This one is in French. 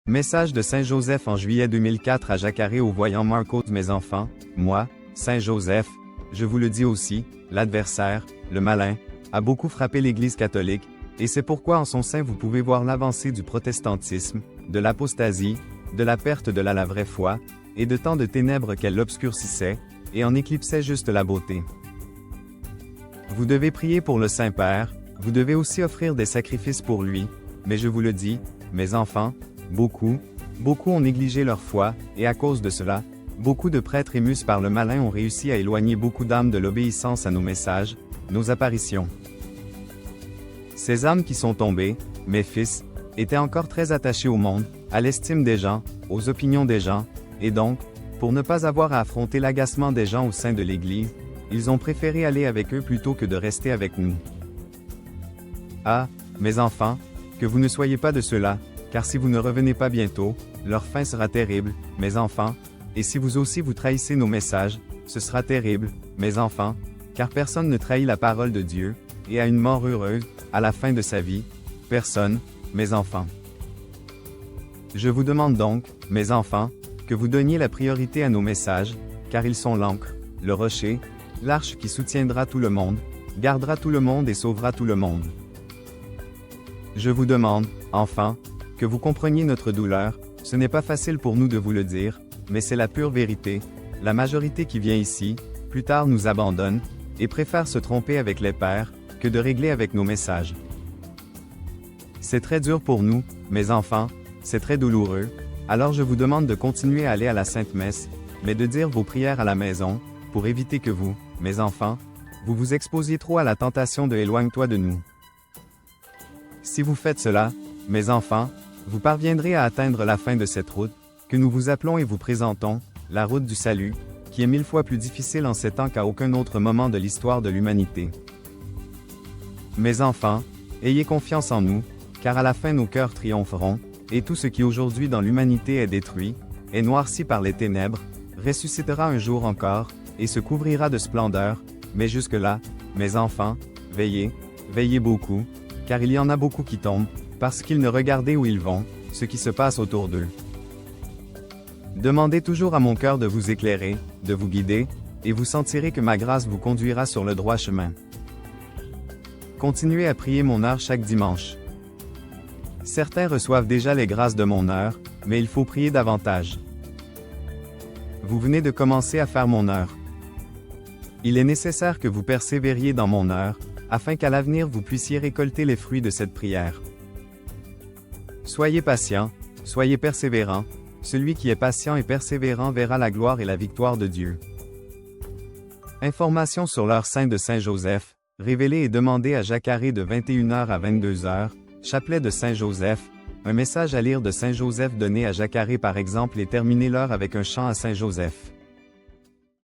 Message de Saint Joseph en juillet 2004 à Jacare au voyant Marcos. Mes enfants, moi, Saint Joseph, je vous le dis aussi, l'adversaire, le malin, a beaucoup frappé l'Église catholique, et c'est pourquoi en son sein vous pouvez voir l'avancée du protestantisme, de l'apostasie, de la perte de la vraie foi, et de tant de ténèbres qu'elle l'obscurcissait, et en éclipsait juste la beauté. Vous devez prier pour le Saint-Père, vous devez aussi offrir des sacrifices pour lui, mais je vous le dis, mes enfants, beaucoup ont négligé leur foi, et à cause de cela, beaucoup de prêtres émus par le malin ont réussi à éloigner beaucoup d'âmes de l'obéissance à nos messages, nos apparitions. Ces âmes qui sont tombées, mes fils, étaient encore très attachées au monde, à l'estime des gens, aux opinions des gens, et donc, pour ne pas avoir à affronter l'agacement des gens au sein de l'Église, ils ont préféré aller avec eux plutôt que de rester avec nous. Ah, mes enfants, que vous ne soyez pas de ceux-là, car si vous ne revenez pas bientôt, leur fin sera terrible, mes enfants, et si vous aussi vous trahissez nos messages, ce sera terrible, mes enfants, car personne ne trahit la parole de Dieu, et a une mort heureuse, à la fin de sa vie, personne, mes enfants. Je vous demande donc, mes enfants, que vous donniez la priorité à nos messages, car ils sont l'encre, le rocher, l'arche qui soutiendra tout le monde, gardera tout le monde et sauvera tout le monde. Je vous demande, enfants, que vous compreniez notre douleur, ce n'est pas facile pour nous de vous le dire, mais c'est la pure vérité, la majorité qui vient ici, plus tard nous abandonne, et préfère se tromper avec les pères, que de régler avec nos messages. C'est très dur pour nous, mes enfants, c'est très douloureux, alors je vous demande de continuer à aller à la Sainte Messe, mais de dire vos prières à la maison, pour éviter que vous, mes enfants, vous vous exposiez trop à la tentation de éloigne-toi de nous. Si vous faites cela, mes enfants, vous parviendrez à atteindre la fin de cette route, que nous vous appelons et vous présentons, la route du salut, qui est 1000 fois plus difficile en ces temps qu'à aucun autre moment de l'histoire de l'humanité. Mes enfants, ayez confiance en nous, car à la fin nos cœurs triompheront, et tout ce qui aujourd'hui dans l'humanité est détruit, est noirci par les ténèbres, ressuscitera un jour encore, et se couvrira de splendeur, mais jusque-là, mes enfants, veillez, veillez beaucoup, car il y en a beaucoup qui tombent, parce qu'ils ne regardaient où ils vont, ce qui se passe autour d'eux. Demandez toujours à mon cœur de vous éclairer, de vous guider, et vous sentirez que ma grâce vous conduira sur le droit chemin. Continuez à prier mon heure chaque dimanche. Certains reçoivent déjà les grâces de mon heure, mais il faut prier davantage. Vous venez de commencer à faire mon heure. Il est nécessaire que vous persévériez dans mon heure, afin qu'à l'avenir vous puissiez récolter les fruits de cette prière. Soyez patients, soyez persévérants, celui qui est patient et persévérant verra la gloire et la victoire de Dieu. Informations sur l'heure sainte de Saint Joseph, révélée et demandée à Jacare de 21h à 22h, chapelet de Saint Joseph, un message à lire de Saint Joseph donné à Jacare par exemple et terminez l'heure avec un chant à Saint Joseph.